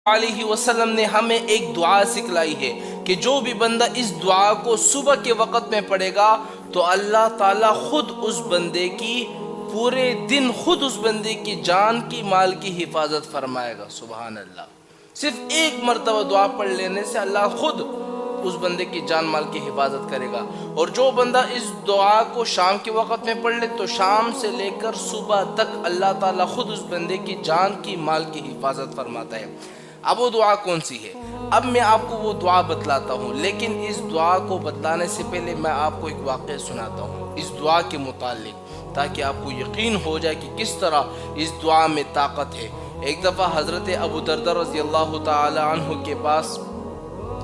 علیہ وسلم نے ہمیں ایک دعا سکھلائی ہے کہ جو بھی بندہ اس دعا کو صبح کے وقت میں پڑھے گا تو اللہ تعالیٰ خود اس بندے کی پورے دن خود اس بندے کی جان کی مال کی حفاظت فرمائے گا۔ سبحان اللہ، صرف ایک مرتبہ دعا پڑھ لینے سے اللہ خود اس بندے کی جان مال کی حفاظت کرے گا۔ اور جو بندہ اس دعا کو شام کے وقت میں پڑھ لے تو شام سے لے کر صبح تک اللہ تعالیٰ خود اس بندے کی جان کی مال کی حفاظت فرماتا ہے۔ اب وہ دعا کون سی ہے؟ اب میں آپ کو وہ دعا بتلاتا ہوں، لیکن اس دعا کو بتلانے سے پہلے میں آپ کو ایک واقعہ سناتا ہوں اس دعا کے متعلق، تاکہ آپ کو یقین ہو جائے کہ کس طرح اس دعا میں طاقت ہے۔ ایک دفعہ حضرت ابو دردہ رضی اللہ تعالی عنہ کے پاس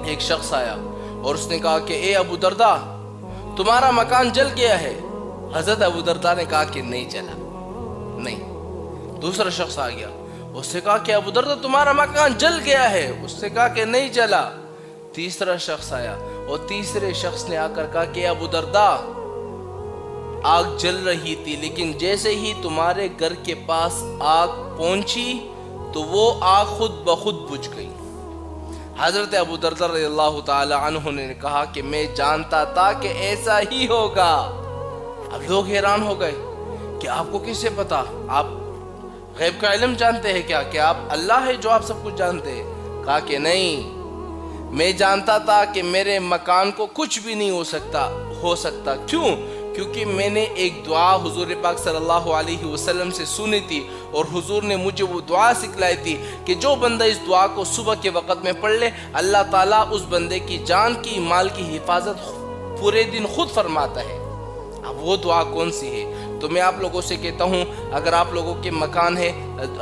ایک شخص آیا اور اس نے کہا کہ اے ابو دردہ، تمہارا مکان جل گیا ہے۔ حضرت ابو دردہ نے کہا کہ نہیں جلا، نہیں۔ دوسرا شخص آ گیا، اس سے کہا کہ ابو دردہ تمہارا مکان جل گیا ہے، اس سے کہا کہ نہیں جلا۔ تیسرا شخص آیا اور تیسرے شخص نے آ کر کہا کہ ابو دردہ آگ جل رہی تھی، لیکن جیسے ہی تمہارے گھر کے پاس آگ پہنچی تو وہ آگ خود بخود بجھ گئی۔ حضرت ابو دردہ رضی اللہ تعالی عنہ نے کہا کہ میں جانتا تھا کہ ایسا ہی ہوگا۔ اب لوگ حیران ہو گئے کہ آپ کو کیسے پتا؟ آپ غیب کا علم جانتے ہیں کیا؟ کہ آپ اللہ ہے جو آپ سب کچھ جانتے ہیں؟ کہا کہ نہیں، میں جانتا تھا کہ میرے مکان کو کچھ بھی نہیں ہو سکتا۔ کیوں؟ کیونکہ میں نے ایک دعا حضور پاک صلی اللہ علیہ وسلم سے سنی تھی، اور حضور نے مجھے وہ دعا سکھلائی تھی کہ جو بندہ اس دعا کو صبح کے وقت میں پڑھ لے اللہ تعالیٰ اس بندے کی جان کی مال کی حفاظت پورے دن خود فرماتا ہے۔ اب وہ دعا کون سی ہے؟ تو میں آپ لوگوں سے کہتا ہوں، اگر آپ لوگوں کے مکان ہے،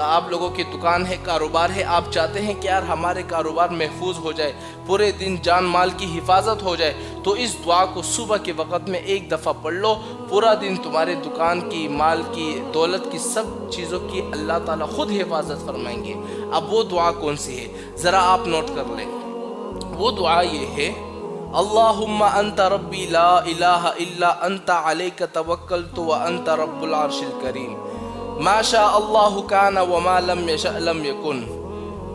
آپ لوگوں کی دکان ہے، کاروبار ہے، آپ چاہتے ہیں کہ یار ہمارے کاروبار محفوظ ہو جائے، پورے دن جان مال کی حفاظت ہو جائے، تو اس دعا کو صبح کے وقت میں ایک دفعہ پڑھ لو، پورا دن تمہارے دکان کی، مال کی، دولت کی، سب چیزوں کی اللہ تعالیٰ خود حفاظت فرمائیں گے۔ اب وہ دعا کون سی ہے ذرا آپ نوٹ کر لیں۔ وہ دعا یہ ہے: اللہم انت ربی لا الہ الا انت علیک توکلت وانت رب العرش الکریم ما شاء اللہ کان وما لم یشأ لم یکن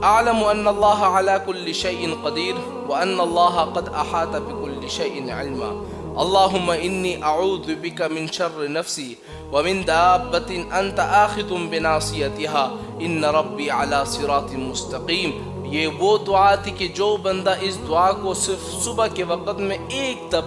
اعلم ان اللہ علی کل شیء قدیر وان اللہ قد احاط بکل شیء علما اللہم انی اعوذ بک من شر نفسی ومن دابۃ انت آخذ بناصیتها ان ربی علی صراط مستقیم۔ یہ وہ دعا تھی کہ جو بندہ اس دعا کو صرف صبح کے وقت میں ایک دفعہ